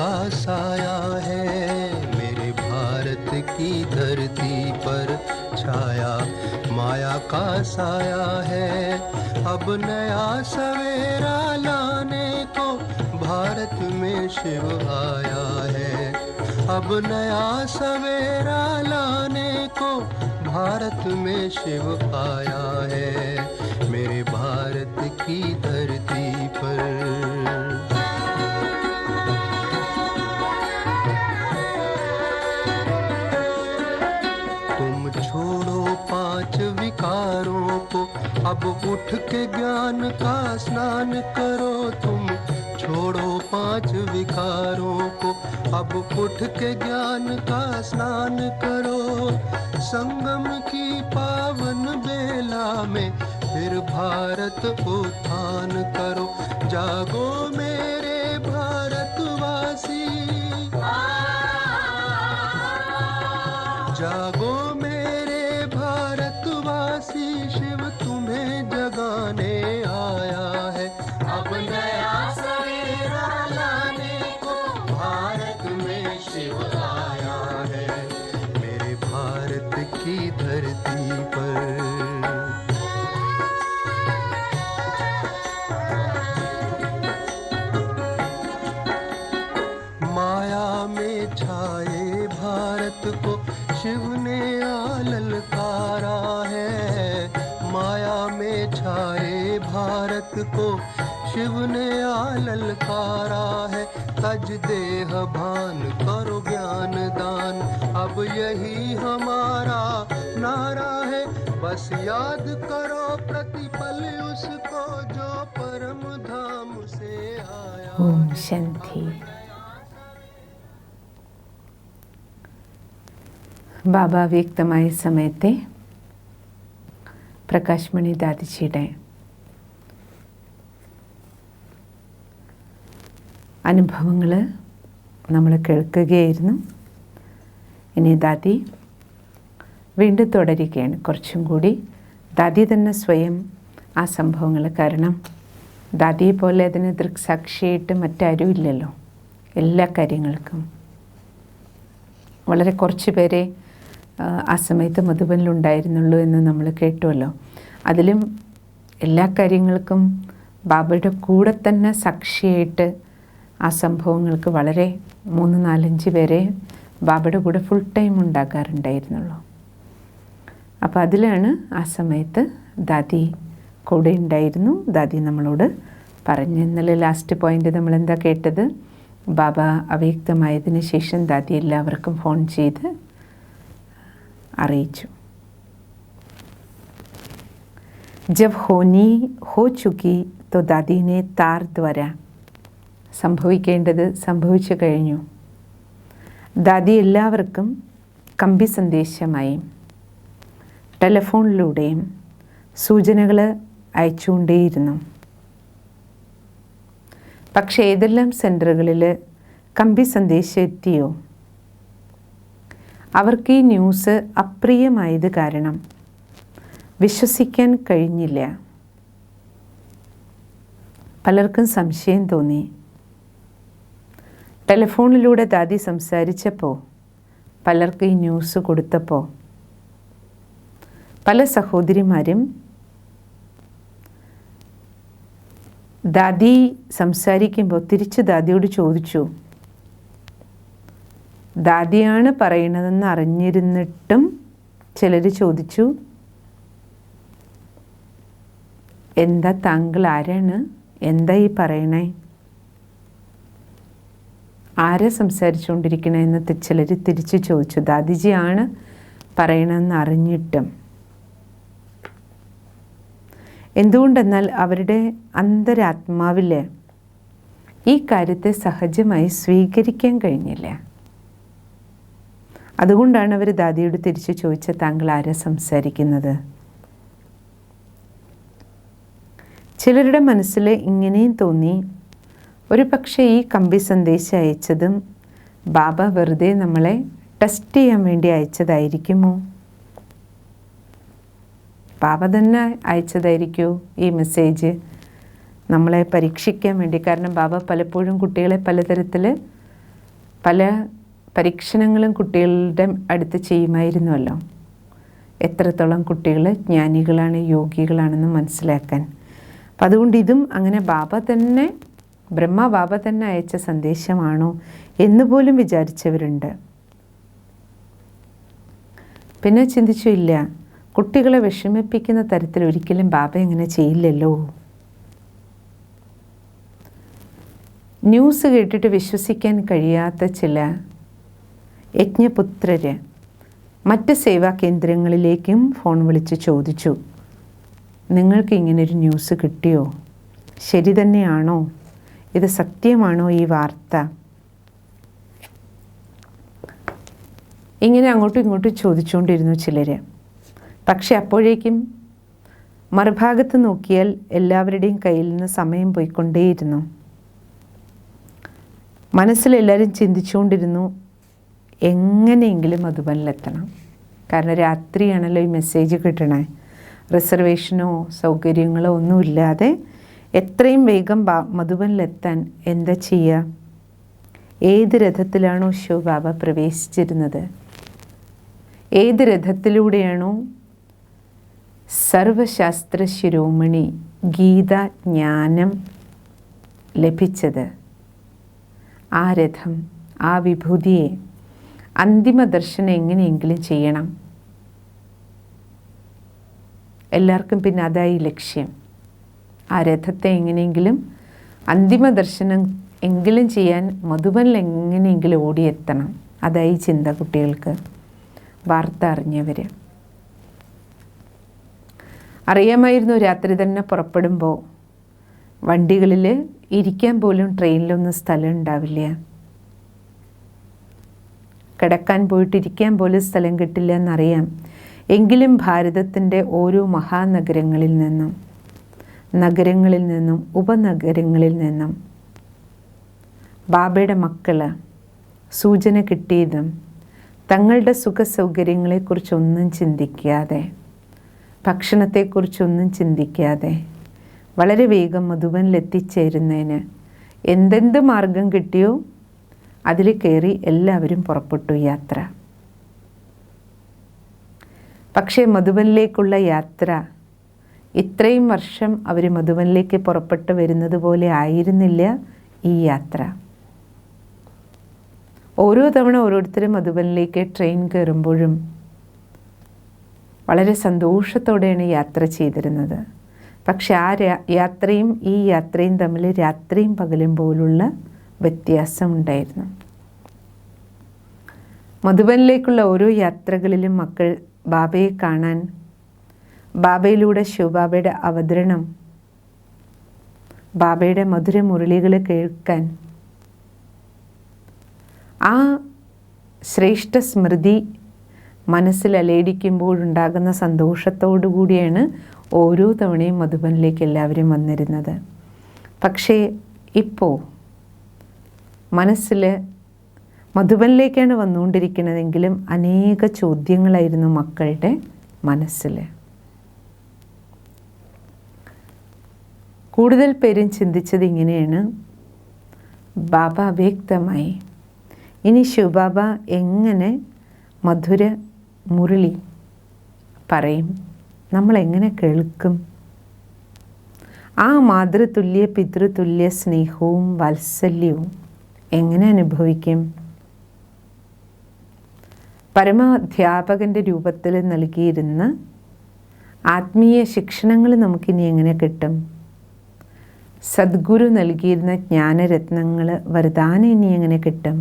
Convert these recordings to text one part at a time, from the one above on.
का साया है, मेरे भारत की धरती पर छाया माया का साया है। अब नया सवेरा लाने को भारत में शिव आया है। अब नया सवेरा लाने को भारत में शिव आया है, मेरे भारत की धरती पर। तुम छोड़ो 5 विकारों को, अब उठ के ज्ञान का स्नान करो। तुम छोड़ो 5 विकारों को, अब उठ के ज्ञान का स्नान करो। संगम की पावन बेला में फिर भारत उत्थान करो। जागो मेरे भारतवासी, जागो मेरे भारतवासी, शिव तुम्हें जगाने आया है। अब नया सवेरा लाने को भारत में शिव आया है, मेरे भारत की धरती पर। माया में छाए भारत को शिव ने ललकारा है। माया में छाए भारत को शिव ने ललकारा है। तज देह भान करो ज्ञान दान, अब यही हमारा नारा है। बस याद करो प्रतिपल उसको जो परम धाम से आया। ओम शांति। ബാബ വ്യക്തമായ സമയത്തെ പ്രകാശ് മണി ദാദിജിയുടെ അനുഭവങ്ങൾ നമ്മൾ കേൾക്കുകയായിരുന്നു. ഇനി ദാദി വീണ്ടും തുടരുകയാണ്. കുറച്ചും കൂടി ദാദി തന്നെ സ്വയം ആ സംഭവങ്ങൾ, കാരണം ദാദിയെ പോലെ അതിന് ദൃക്സാക്ഷിയായിട്ട് മറ്റാരും ഇല്ലല്ലോ എല്ലാ കാര്യങ്ങൾക്കും. വളരെ കുറച്ച് പേരെ ആ സമയത്ത് മധുബനിലുണ്ടായിരുന്നുള്ളൂ എന്ന് നമ്മൾ കേട്ടുമല്ലോ. അതിലും എല്ലാ കാര്യങ്ങൾക്കും ബാബയുടെ കൂടെ തന്നെ സാക്ഷിയായിട്ട് ആ സംഭവങ്ങൾക്ക് വളരെ 3-4-5 പേരെ ബാബയുടെ കൂടെ ഫുൾ ടൈം ഉണ്ടാകാറുണ്ടായിരുന്നുള്ളൂ. അപ്പോൾ അതിലാണ് ആ സമയത്ത് ദാദി കൂടെ ഉണ്ടായിരുന്നു. ദാദി നമ്മളോട് പറഞ്ഞു. ഇന്നലെ ലാസ്റ്റ് പോയിൻ്റ് നമ്മളെന്താ കേട്ടത്? ബാബ അവ്യക്തമായതിനു ശേഷം ദാദി എല്ലാവർക്കും ഫോൺ ചെയ്ത് അറിയിച്ചു. ജബ് ഹോനി ഹോ ചുക്കി തോ ദാദീനെ താർ ദ്വാര, സംഭവിക്കേണ്ടത് സംഭവിച്ചു കഴിഞ്ഞു. ദാദി എല്ലാവർക്കും കമ്പി സന്ദേശമായി ടെലഫോണിലൂടെയും സൂചനകൾ അയച്ചുകൊണ്ടേയിരുന്നു. പക്ഷേ ഏതെല്ലാം സെൻറ്ററുകളിൽ കമ്പി സന്ദേശം എത്തിയോ അവർക്ക് ഈ ന്യൂസ് അപ്രിയമായത് കാരണം വിശ്വസിക്കാൻ കഴിഞ്ഞില്ല. പലർക്കും സംശയം തോന്നി. ടെലഫോണിലൂടെ ദാദി സംസാരിച്ചപ്പോൾ, പലർക്ക് ഈ ന്യൂസ് കൊടുത്തപ്പോൾ, പല സഹോദരിമാരും ദാദി സംസാരിക്കുമ്പോൾ തിരിച്ച് ദാദിയോട് ചോദിച്ചു, ദാദിയാണ് പറയണതെന്ന് അറിഞ്ഞിരുന്നിട്ടും ചിലർ ചോദിച്ചു, എന്താ താങ്കൾ ആരാണ്, എന്താ ഈ പറയണേ, ആരാ സംസാരിച്ചുകൊണ്ടിരിക്കണമെന്ന് ചിലർ തിരിച്ച് ചോദിച്ചു. ദാദിജിയാണ് പറയണമെന്ന് അറിഞ്ഞിട്ടും. എന്തുകൊണ്ടെന്നാൽ അവരുടെ അന്തരാത്മാവിൽ ഈ കാര്യത്തെ സഹജമായി സ്വീകരിക്കാൻ കഴിഞ്ഞില്ല. അതുകൊണ്ടാണ് അവർ ദാദിയോട് തിരിച്ചു ചോദിച്ചത്, താങ്കൾ ആരാ സംസാരിക്കുന്നത്. ചിലരുടെ മനസ്സിൽ ഇങ്ങനെയും തോന്നി, ഒരു പക്ഷേ ഈ കമ്പി സന്ദേശം അയച്ചതും ബാബ വെറുതെ നമ്മളെ ടെസ്റ്റ് ചെയ്യാൻ വേണ്ടി അയച്ചതായിരിക്കുമോ, ബാബ തന്നെ അയച്ചതായിരിക്കുമോ ഈ മെസ്സേജ് നമ്മളെ പരീക്ഷിക്കാൻ വേണ്ടി. കാരണം ബാബ പലപ്പോഴും കുട്ടികളെ പലതരത്തിൽ പല പരീക്ഷണങ്ങളും കുട്ടികളുടെ അടുത്ത് ചെയ്യുമായിരുന്നുവല്ലോ, എത്രത്തോളം കുട്ടികൾ ജ്ഞാനികളാണ്, യോഗികളാണെന്ന് മനസ്സിലാക്കാൻ. അപ്പം അതുകൊണ്ട് ഇതും അങ്ങനെ ബ്രഹ്മ ബാബ തന്നെ അയച്ച സന്ദേശമാണോ എന്ന് പോലും വിചാരിച്ചവരുണ്ട്. പിന്നെ ചിന്തിച്ചു, ഇല്ല, കുട്ടികളെ വിഷമിപ്പിക്കുന്ന തരത്തിൽ ഒരിക്കലും ബാബ ഇങ്ങനെ ചെയ്യില്ലല്ലോ. ന്യൂസ് കേട്ടിട്ട് വിശ്വസിക്കാൻ കഴിയാത്ത ചില യജ്ഞപുത്രർ മറ്റ് സേവാ കേന്ദ്രങ്ങളിലേക്കും ഫോൺ വിളിച്ച് ചോദിച്ചു, നിങ്ങൾക്ക് ഇങ്ങനൊരു ന്യൂസ് കിട്ടിയോ? ശരി തന്നെയാണോ? ഇത് സത്യമാണോ ഈ വാർത്ത? ഇങ്ങനെ അങ്ങോട്ടും ഇങ്ങോട്ടും ചോദിച്ചുകൊണ്ടിരുന്നു ചിലർ. പക്ഷെ അപ്പോഴേക്കും മറുഭാഗത്ത് നോക്കിയാൽ എല്ലാവരുടെയും കയ്യിൽ നിന്ന് സമയം പോയിക്കൊണ്ടേയിരുന്നു. മനസ്സിലെല്ലാവരും ചിന്തിച്ചുകൊണ്ടിരുന്നു, എങ്ങനെയെങ്കിലും മധുബനിലെത്തണം. കാരണം രാത്രിയാണല്ലോ ഈ മെസ്സേജ് കിട്ടണേ. റിസർവേഷനോ സൗകര്യങ്ങളോ ഒന്നുമില്ലാതെ എത്രയും വേഗം മധുബനിലെത്താൻ എന്താ ചെയ്യുക? ഏത് രഥത്തിലാണോ ശിവബാബ പ്രവേശിച്ചിരുന്നത്, ഏത് രഥത്തിലൂടെയാണോ സർവശാസ്ത്ര ശിരോമണി ഗീത ജ്ഞാനം ലഭിച്ചത്, ആ രഥം, ആ വിഭൂതിയെ അന്തിമ ദർശനം എങ്ങനെയെങ്കിലും ചെയ്യണം. എല്ലാവർക്കും പിന്നെ അതായി ലക്ഷ്യം. ആ രഥത്തെ എങ്ങനെയെങ്കിലും അന്തിമ ദർശനം എങ്കിലും ചെയ്യാൻ മധുബനിൽ എങ്ങനെയെങ്കിലും ഓടിയെത്തണം. അതായി ചിന്ത കുട്ടികൾക്ക്. വാർത്ത അറിഞ്ഞവർ അറിയാമായിരുന്നു, രാത്രി തന്നെ പുറപ്പെടുമ്പോൾ വണ്ടികളിൽ ഇരിക്കാൻ പോലും ട്രെയിനിലൊന്നും സ്ഥലം ഉണ്ടാവില്ല. കിടക്കാൻ പോയിട്ടിരിക്കാൻ പോലും സ്ഥലം കിട്ടില്ല എന്നറിയാം. എങ്കിലും ഭാരതത്തിൻ്റെ ഓരോ മഹാനഗരങ്ങളിൽ നിന്നും ഉപനഗരങ്ങളിൽ നിന്നും ബാബയുടെ മക്കൾ സൂചന കിട്ടിയതും തങ്ങളുടെ സുഖസൗകര്യങ്ങളെക്കുറിച്ചൊന്നും ചിന്തിക്കാതെ, ഭക്ഷണത്തെക്കുറിച്ചൊന്നും ചിന്തിക്കാതെ വളരെ വേഗം മധുബനിലെത്തിച്ചേരുന്നതിന് എന്തെന്ത് മാർഗം കിട്ടിയോ അതിൽ കയറി എല്ലാവരും പുറപ്പെട്ടു യാത്ര. പക്ഷേ മധുബനിലേക്കുള്ള യാത്ര ഇത്രയും വർഷം അവർ മധുബനിലേക്ക് പുറപ്പെട്ടു വരുന്നത് പോലെ ആയിരുന്നില്ല ഈ യാത്ര. ഓരോ തവണ ഓരോരുത്തരും മധുബനിലേക്ക് ട്രെയിൻ കയറുമ്പോഴും വളരെ സന്തോഷത്തോടെയാണ് യാത്ര ചെയ്തിരുന്നത്. പക്ഷെ ആ യാത്രയും ഈ യാത്രയും തമ്മിൽ രാത്രിയും പകലും പോലുള്ള വ്യത്യാസമുണ്ടായിരുന്നു. മധുബനിലേക്കുള്ള ഓരോ യാത്രകളിലും മക്കൾ ബാബയെ കാണാൻ, ബാബയിലൂടെ ശിവബാബയുടെ അവതരണം, ബാബയുടെ മധുര മുരളികൾ കേൾക്കാൻ, ആ ശ്രേഷ്ഠ സ്മൃതി മനസ്സിൽ അലയടിക്കുമ്പോഴുണ്ടാകുന്ന സന്തോഷത്തോടു കൂടിയാണ് ഓരോ തവണയും മധുബനിലേക്ക് എല്ലാവരും വന്നിരുന്നത്. പക്ഷേ ഇപ്പോൾ മനസ്സിൽ മധുബനിലേക്കാണ് വന്നുകൊണ്ടിരിക്കുന്നതെങ്കിലും അനേക ചോദ്യങ്ങളായിരുന്നു മക്കളുടെ മനസ്സിൽ. കൂടുതൽ പേരും ചിന്തിച്ചത് ഇങ്ങനെയാണ്, ബാബ അവ്യക്തമായി, ഇനി ശിവബാബ എങ്ങനെ മധുര മുരളി പറയും, നമ്മളെങ്ങനെ കേൾക്കും? ആ മാതൃതുല്യ പിതൃതുല്യ സ്നേഹവും വാത്സല്യവും എങ്ങനെ അനുഭവിക്കും? പരമാധ്യാപകൻ്റെ രൂപത്തിൽ നൽകിയിരുന്ന ആത്മീയ ശിക്ഷണങ്ങൾ നമുക്കിനി എങ്ങനെ കിട്ടും? സദ്ഗുരു നൽകിയിരുന്ന ജ്ഞാനരത്നങ്ങൾ വരദാനം ഇനി എങ്ങനെ കിട്ടും?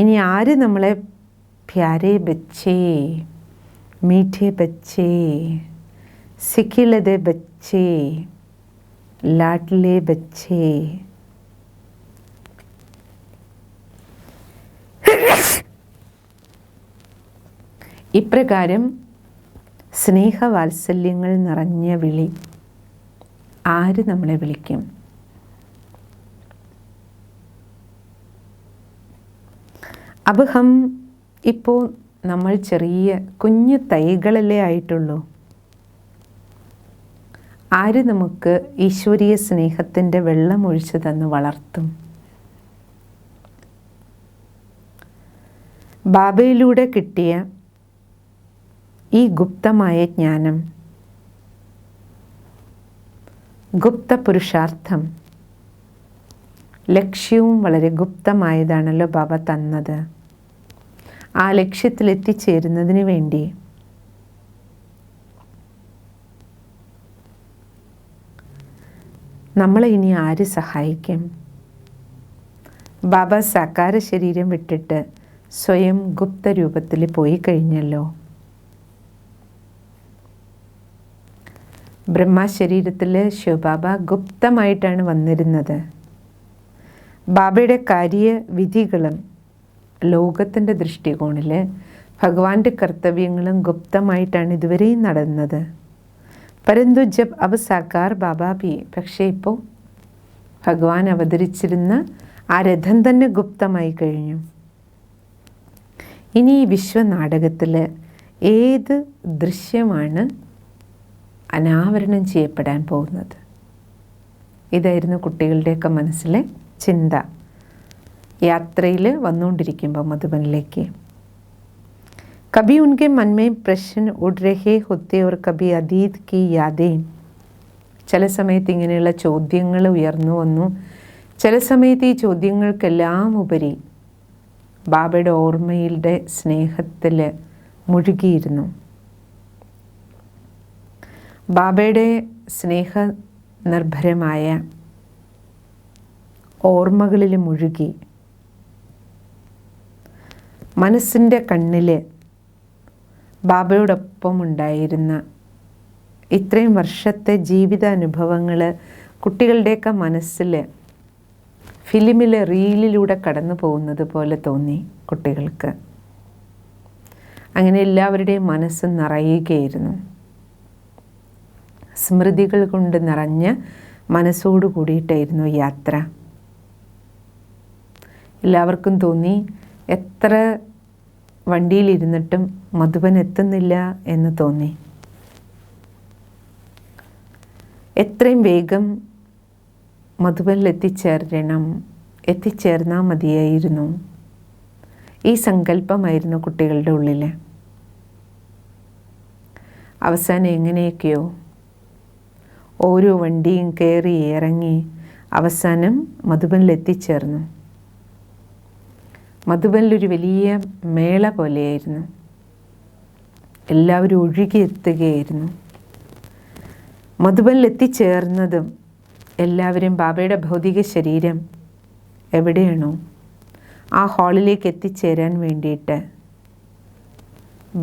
ഇനി ആര് നമ്മളെ പ്യാരെ ബച്ചേ, മീഠേ ബച്ചേ, സിഖിലതെ ബച്ചേ, ലാഡ്ലെ ബച്ചേ, ഇപ്രകാരം സ്നേഹവാത്സല്യങ്ങൾ നിറഞ്ഞ വിളി ആര് നമ്മളെ വിളിക്കും? अब हम ഇപ്പോൾ നമ്മൾ ചെറിയ കുഞ്ഞു തൈകളല്ലേ ആയിട്ടുള്ളൂ. ആര് നമുക്ക് ഈശ്വരീയ സ്നേഹത്തിൻ്റെ വെള്ളം ഒഴിച്ചു തന്ന് വളർത്തും? ബാബയിലൂടെ കിട്ടിയ ഈ ഗുപ്തമായ ജ്ഞാനം, ഗുപ്ത പുരുഷാർത്ഥം, ലക്ഷ്യവും വളരെ ഗുപ്തമായതാണല്ലോ ബാബ തന്നത്. ആ ലക്ഷ്യത്തിലെത്തിച്ചേരുന്നതിന് വേണ്ടി നമ്മളെ ഇനി ആര് സഹായിക്കും? ബാബ സാകാര ശരീരം വിട്ടിട്ട് സ്വയം ഗുപ്ത രൂപത്തിൽ പോയി കഴിഞ്ഞല്ലോ. ബ്രഹ്മശരീരത്തിൽ ശിവബാബ ഗുപ്തമായിട്ടാണ് വന്നിരുന്നത്. ബാബയുടെ കാര്യവിധികളും ലോകത്തിൻ്റെ ദൃഷ്ടികോണിൽ ഭഗവാന്റെ കർത്തവ്യങ്ങളും ഗുപ്തമായിട്ടാണ് ഇതുവരെയും നടന്നത്. പരന്തു ജബ് അബ് സാകാർ ബാബ ഭി, പക്ഷേ ഇപ്പോൾ ഭഗവാൻ അവതരിച്ചിരുന്ന ആ രഥം തന്നെ ഗുപ്തമായി കഴിഞ്ഞു. ഇനി ഈ വിശ്വനാടകത്തിൽ ഏത് ദൃശ്യമാണ് അനാവരണം ചെയ്യപ്പെടാൻ പോകുന്നത്? ഇതായിരുന്നു കുട്ടികളുടെയൊക്കെ മനസ്സിലെ ചിന്ത യാത്രയിൽ വന്നുകൊണ്ടിരിക്കുമ്പോൾ മധുബനിലേക്ക്. कभी उनके मन में प्रश्न उड़ रहे होते और कभी अतीत की यादें. ചില സമയത്ത് ഇങ്ങനെയുള്ള ചോദ്യങ്ങൾ ഉയർന്നു വന്നു. ചില സമയത്ത് ഈ ചോദ്യങ്ങൾക്കെല്ലാം ഉപരി ബാബയുടെ ഓർമ്മയുടെ സ്നേഹത്തിൽ മുഴുകിയിരുന്നു. ബാബയുടെ സ്നേഹ നിർഭരമായ ഓർമ്മകളിൽ മുഴുകി മനസ്സിൻ്റെ കണ്ണിൽ ബാബയോടൊപ്പം ഉണ്ടായിരുന്ന ഇത്രയും വർഷത്തെ ജീവിതാനുഭവങ്ങൾ കുട്ടികളുടെയൊക്കെ മനസ്സിൽ ഫിലിമിൽ റീലിലൂടെ കടന്നു പോകുന്നത് പോലെ തോന്നി കുട്ടികൾക്ക്. അങ്ങനെ എല്ലാവരുടെയും മനസ്സ് നിറയുകയായിരുന്നു. സ്മൃതികൾ കൊണ്ട് നിറഞ്ഞ മനസ്സോടു കൂടിയിട്ടായിരുന്നു യാത്ര. എല്ലാവർക്കും തോന്നി എത്ര വണ്ടിയിലിരുന്നിട്ടും മധുബൻ എത്തുന്നില്ല എന്ന് തോന്നി. എത്രയും വേഗം മധുബനിൽ എത്തിച്ചേർന്നാൽ മതിയായിരുന്നു. ഈ സങ്കല്പമായിരുന്നു കുട്ടികളുടെ ഉള്ളിൽ. അവസാനം എങ്ങനെയൊക്കെയോ ഓരോ വണ്ടിയും കയറി ഇറങ്ങി അവസാനം മധുബനിൽ എത്തിച്ചേർന്നു. മധുബനിലൊരു വലിയ മേള പോലെയായിരുന്നു. എല്ലാവരും ഒഴുകിയെത്തുകയായിരുന്നു. മധുബനിൽ എത്തിച്ചേർന്നതും എല്ലാവരും ബാബയുടെ ഭൗതിക ശരീരം എവിടെയാണോ ആ ഹാളിലേക്ക് എത്തിച്ചേരാൻ വേണ്ടിയിട്ട്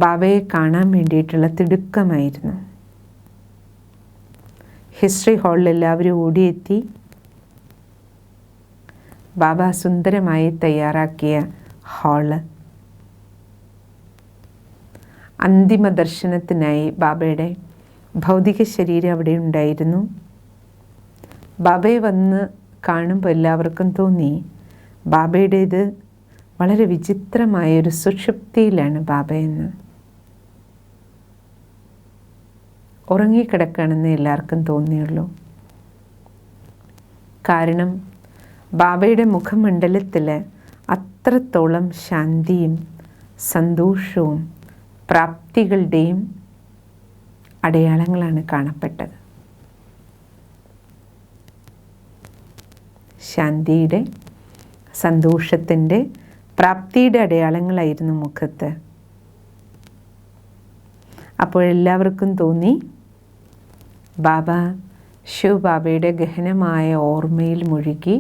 ബാബയെ കാണാൻ വേണ്ടിയിട്ടുള്ള തിടുക്കമായിരുന്നു. ഹിസ്റ്ററി ഹാളിൽ എല്ലാവരും ഓടിയെത്തി. ബാബ സുന്ദരമായി തയ്യാറാക്കിയ ഹാള്. അന്തിമ ദർശനത്തിനായി ബാബയുടെ ഭൗതിക ശരീരം അവിടെ ഉണ്ടായിരുന്നു. ബാബയെ വന്ന് കാണുമ്പോൾ എല്ലാവർക്കും തോന്നി ബാബയുടേത് വളരെ വിചിത്രമായൊരു സുഷുപ്തിയിലാണ് ബാബയെന്ന്. ഉറങ്ങിക്കിടക്കുകയാണെന്ന് എല്ലാവർക്കും തോന്നിയുള്ളൂ. കാരണം ബാബയുടെ മുഖമണ്ഡലത്തിൽ അത്രത്തോളം ശാന്തിയും സന്തോഷവും പ്രാപ്തികളുടെയും അടയാളങ്ങളാണ് കാണപ്പെട്ടത്. ശാന്തിയുടെ, സന്തോഷത്തിൻ്റെ, പ്രാപ്തിയുടെ അടയാളങ്ങളായിരുന്നു മുഖത്ത്. അപ്പോഴെല്ലാവർക്കും തോന്നി ബാബ ശിവബാബയുടെ ഗഹനമായ ഓർമ്മയിൽ മുഴുകി